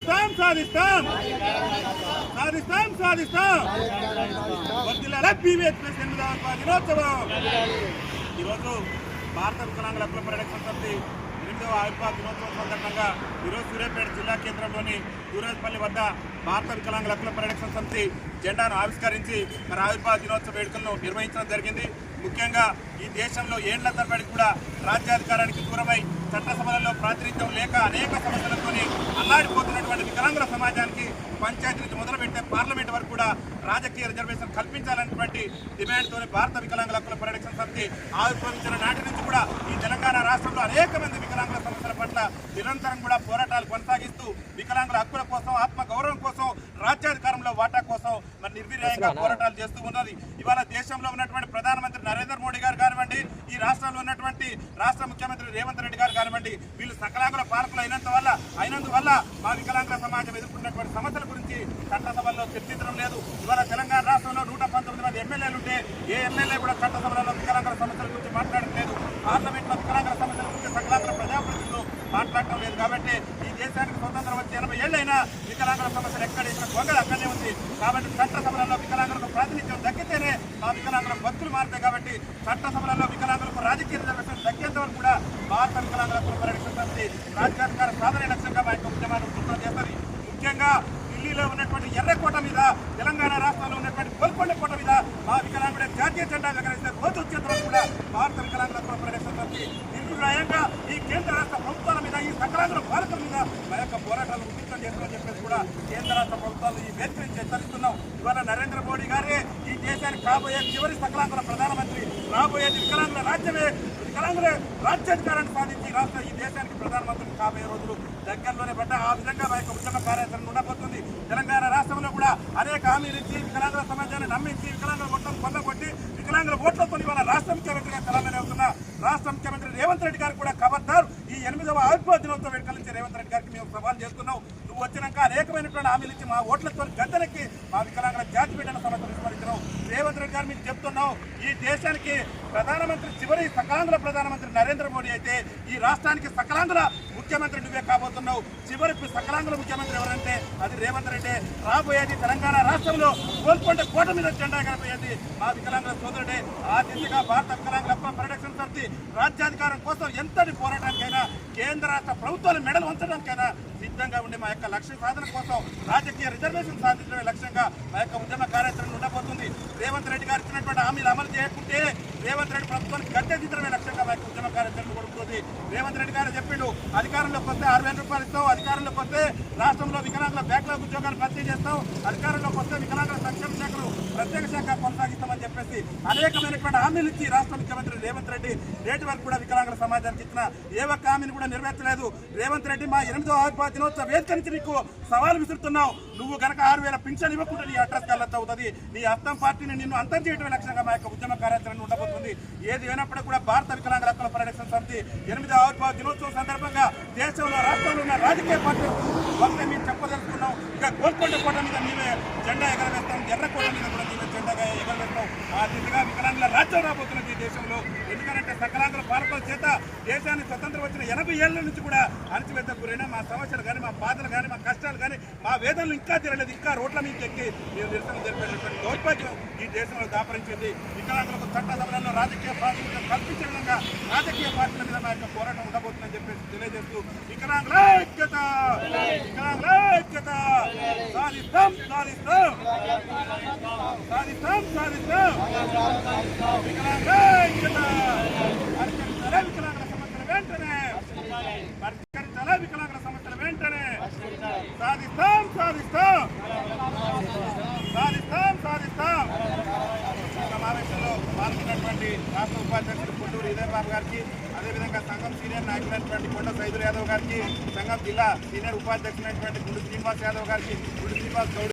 సాధిస్తాం సాధిస్తాం సాధిస్తాం వర్ధిల్లాలి బీవీహెచ్ ప్లస్ 8వ దినోత్సవం. ఈరోజు భారత వికలాంగుల హక్కుల పరిరక్షణ సమితి 8వ ఆవిర్భావ దినోత్సవం సందర్భంగా ఈరోజు సూర్యాపేట జిల్లా కేంద్రంలోని దూరేపల్లి వద్ద భారత వికలాంగుల హక్కుల పరిరక్షణ సమితి జెండాను ఆవిష్కరించి మరి ఆవిర్భావ దినోత్సవ వేడుకలను నిర్వహించడం జరిగింది. ముఖ్యంగా ఈ దేశంలో ఏళ్ల తరబడి కూడా రాజ్యాధికారానికి దూరమై చట్టసభలలో ప్రాతినిధ్యం లేక అనేక సమస్యలతో అల్లాడిపోతున్నటువంటి వికలాంగుల సమాజానికి పంచాయతీ నుంచి మొదలుపెట్టే పార్లమెంట్ వరకు కూడా రాజకీయ రిజర్వేషన్ కల్పించాలనేటువంటి డిమాండ్తోనే భారత వికలాంగుల హక్కుల పరిరక్షణ సమితి ఆవిర్భవించిన నాటి నుంచి కూడా ఈ తెలంగాణ రాష్ట్రంలో అనేక మంది వికలాంగుల సమస్యల పట్ల నిరంతరం కూడా పోరాటాలు కొనసాగిస్తూ వికలాంగుల హక్కుల కోసం ఆత్మ గౌరవం కోసం రాజ్యాధికారంలో వాటా కోసం మరి నిర్వీర్యంగా పోరాటాలు చేస్తూ ఉన్నది. ఇవాళ దేశంలో ఉన్నటువంటి ప్రధానమంత్రి నరేంద్ర మోడీ గారు కానివ్వండి, ఈ రాష్ట్రంలో ఉన్నటువంటి రాష్ట్ర ముఖ్యమంత్రి రేవంత్ రెడ్డి గారు కానివ్వండి, వీళ్ళు సకలాంగుల పాలకులు అయినందువల్ల మా వికలాంగుల సమాజం ఎదుర్కొన్నటువంటి సమస్యల గురించి చట్టసభల్లో చర్చించడం లేదు. ఇవాళ తెలంగాణ రాష్ట్రంలో 119 మంది ఎమ్మెల్యేలు ఉంటే ఏ ఎమ్మెల్యే కూడా చట్టసభలలో వికలాంగుల సమస్యల గురించి మాట్లాడట్లేదు. పార్లమెంట్లో వికలాంగుల సమస్యల గురించి సకలాంగుల ప్రజాప్రతినిధులు మాట్లాడటం లేదు. కాబట్టి ఈ దేశానికి స్వతంత్రం వచ్చి 80 ఏళ్ళైనా వికలాంగుల సమస్యలు ఎక్కడ ఇచ్చిన గొంగలు అక్కడనే ఉంది. కాబట్టి చట్టసభలలో వికలాంగులకు ప్రాతినిధ్యం దక్కితేనే మా వికలాంగుల బతుకులు మారుతాయి. కాబట్టి చట్టసభలలో వికలాంగులకు రాజకీయ రిజర్వేషన్ దక్కేంత వరకు కూడా భారత వికలాంగుల హక్కుల పరిరక్షణ సమితి రాజ్యాధికార సాధన లక్ష్యంగా మా యొక్క ఉద్యమాన్ని ఉధృతం చేస్తుంది. ముఖ్యంగా ఢిల్లీలో ఉన్నటువంటి ఎర్రకోట మీద, తెలంగాణ రాష్ట్రంలో ఉన్నటువంటి గోల్కొండ కోట మీద మా వికలాంగుల జాతీయ జెండా ఎగరేస్తే రోజు వచ్చేందుకు కూడా భారత వికలాంగుల హక్కుల పరిరక్షణ సమితి నిర్ణయంగా ఈ కేంద్ర రాష్ట్ర ప్రభుత్వాల మీద, ఈ సకలాంగుల పాలకుల మీద మా యొక్క పోరాటాలు ఉధృతం చేస్తామని చెప్పేసి కూడా కేంద్ర రాష్ట్ర ప్రభుత్వాలు ఈ వేదిక నుంచి హెచ్చరిస్తున్నాం. ఇవాళ నరేంద్ర మోడీ గారే ఈ దేశానికి కాబోయే చివరి సకలాంగుల ప్రధానమంత్రి, రాబోయేది వికలాంగుల రాజ్యమే. వికలాంగుల రాజ్యాధికారాన్ని సాధించి రాష్ట్ర ఈ దేశానికి ప్రధానమంత్రి కాబోయే రోజులు దగ్గరలోనే పడ్డ ఆ విధంగా మా యొక్క ఉద్యమ కార్యాచరణ ఉండబోతుంది. తెలంగాణ రాష్ట్రంలో కూడా అనేక హామీలు ఇచ్చి వికలాంగుల సమాజాన్ని నమ్మించి వికలాంగుల ఓట్లను పొందగొట్టి వికలాంగుల ఓట్లతో ఇవాళ రాష్ట్ర ముఖ్యమంత్రిగా తెలంగాణ అవుతున్న రాష్ట్ర ముఖ్యమంత్రి రేవంత్ రెడ్డి గారు కూడా ఖబర్దార్. ఈ 8వ ఆవిర్భావ దినోత్సవ వేడుకల నుంచి రేవంత్ రెడ్డి గారికి మేము సవాల్ చేస్తున్నాం. నువ్వు వచ్చినాక అనేకమైనటువంటి హామీలు ఇచ్చి మా ఓట్లతో గద్దెనెక్కి మా వికలాంగుల జాతి బిడ్డల సమస్యలు విస్మరించినావు. రేవంత్ రెడ్డి గారు మీకు చెప్తున్నావు, ఈ దేశానికి ప్రధానమంత్రి చివరి సకలాంగుల ప్రధానమంత్రి నరేంద్ర మోడీ అయితే ఈ రాష్ట్రానికి సకలాంగుల ముఖ్యమంత్రి నువ్వే కాబోతున్నావు. చివరి సకలాంగుల ముఖ్యమంత్రి ఎవరంటే అది రేవంత్ రెడ్డి. రాబోయేది తెలంగాణ రాష్ట్రంలో గోల్కొండ కోట మీద జెండా ఎగరబోయేది మా వికలాంగుల సోదరుడే. ఆ దిశగా భారత వికలాంగుల హక్కుల పరిరక్షణ సమితి రాజ్యాధికారం కోసం ఎంతటి పోరాటానికైనా, కేంద్ర రాష్ట్ర ప్రభుత్వాల మెడలు ఉంచడానికైనా సిద్ధంగా ఉండి మా యొక్క లక్ష్య సాధన కోసం రాజకీయ రిజర్వేషన్ సాధించడమే లక్ష్యంగా మా యొక్క ఉద్యమ కార్యాచరణ ఉండబోతుంది. రేవంత్ రెడ్డి గారు ఇచ్చినటువంటి హామీలు అమలు చేయకుంటే రేవంత్ రెడ్డి ప్రభుత్వానికి గద్దె దిద్దడమే లక్ష్యంగా మా యొక్క ఉద్యమ కార్యాచరణ కొడుతుంది. రేవంత్ రెడ్డి గారు చెప్పిండు, అధికారంలోకి వస్తే 6,000 రూపాయలు ఇస్తాం, అధికారంలోకి వస్తే రాష్ట్రంలో వికలాంగుల బ్యాక్లాగ్ ఉద్యోగాలు భర్తీ చేస్తాం, అధికారంలోకి వస్తే వికలాంగుల సంక్షేమ శాఖను ప్రత్యేక శాఖ కొనసాగిస్తామని చెప్పేసి అనేకమైనటువంటి హామీలు ఇచ్చి రాష్ట్ర ముఖ్యమంత్రి రేవంత్ రెడ్డి నేటి వరకు కూడా వికలాంగుల సమాజానికి ఇచ్చిన ఏ ఒక్క హామీని కూడా నెరవేర్చలేదు. రేవంత్ రెడ్డి మా 8వ ఆవిర్భావ దినోత్సవ వేదిక నుంచి నీకు సవాల్ విసురుతున్నావు. నువ్వు గనక 6,000 పింఛన్ ఇవ్వకుండా నీ అడ్రస్ కళ్ళతో అవుతుంది. నీ హస్తం పార్టీని నిన్ను అంతం చేయడమే లక్ష్యంగా మా యొక్క ఉద్యమ కార్యాచరణ ఉండబోతుంది. ఏది అయినప్పటికీ కూడా భారత వికలాంగుల హక్కుల పరిరక్షణ సమితి 8వ ఆవిర్భావ దినోత్సవం సందర్భంగా దేశంలో, రాష్ట్రంలో ఉన్న రాజకీయ పార్టీలు ఒకటే మేము చెప్పదలుచుకున్నాం. ఇక గోల్కొండ కోట మీద నీవే జెండా ఎగరవేస్తాం, ఎర్రకోట మీద కూడా నీవే జెండా ఎగరవేస్తాం. ఆ దిశగా వికలాంగుల రాజ్యం రాబోతున్నది ఈ దేశంలో. ఎందుకంటే సకలాంగుల పాలకుల చేత దేశానికి స్వతంత్రం వచ్చిన 80 ఏళ్ల నుంచి కూడా అణచివేత గురైన మా సమస్యలు కానీ, మా బాధలు కానీ, మా కష్టాలు కానీ, మా వేదనలు ఇంకా తీరలేదు. ఇంకా రోడ్ల మీద ఎక్కి మేము నిరసన జరిపేటటువంటి దౌర్భాగ్యం ఈ దేశంలో దాపరించింది. వికలాంగులకు చట్టసభలలో రాజకీయ ప్రాతినిధ్యం కల్పించే విధంగా రాజకీయ పార్టీల మీద మా యొక్క పోరాటం ఉండబోతుందని చెప్పేసి తెలియజేస్తూ వికలాంగుల ఐక్యత, వికలాంగుల ఐక్యత సాధిస్తాం సాధిస్తాం సాధిస్తాం సాధిస్తాం వికలాంగుల ఐక్యత. పరిష్కరించాలా వికలాంగుల సమస్యలు వెంటనే, పరిష్కరించాలా వికలాంగుల సమస్యలు వెంటనే. సాధిస్తాం సాధిస్తాం సాధిస్తాం సాధిస్తాం. సమావేశంలో పాల్గొన్నటువంటి రాష్ట్ర ఉపాధ్యక్షుడు పొట్టూరు ఇదే బాబు గారికి, అదేవిధంగా సంఘం సీనియర్ నాయకులైనటువంటి కొండ సైదుల్ యాదవ్ గారికి, సంఘం జిల్లా సీనియర్ ఉపాధ్యక్షులైనటువంటి గుండు శ్రీనివాస్ యాదవ్ గారికి, గుండు శ్రీనివాస్ గౌడ్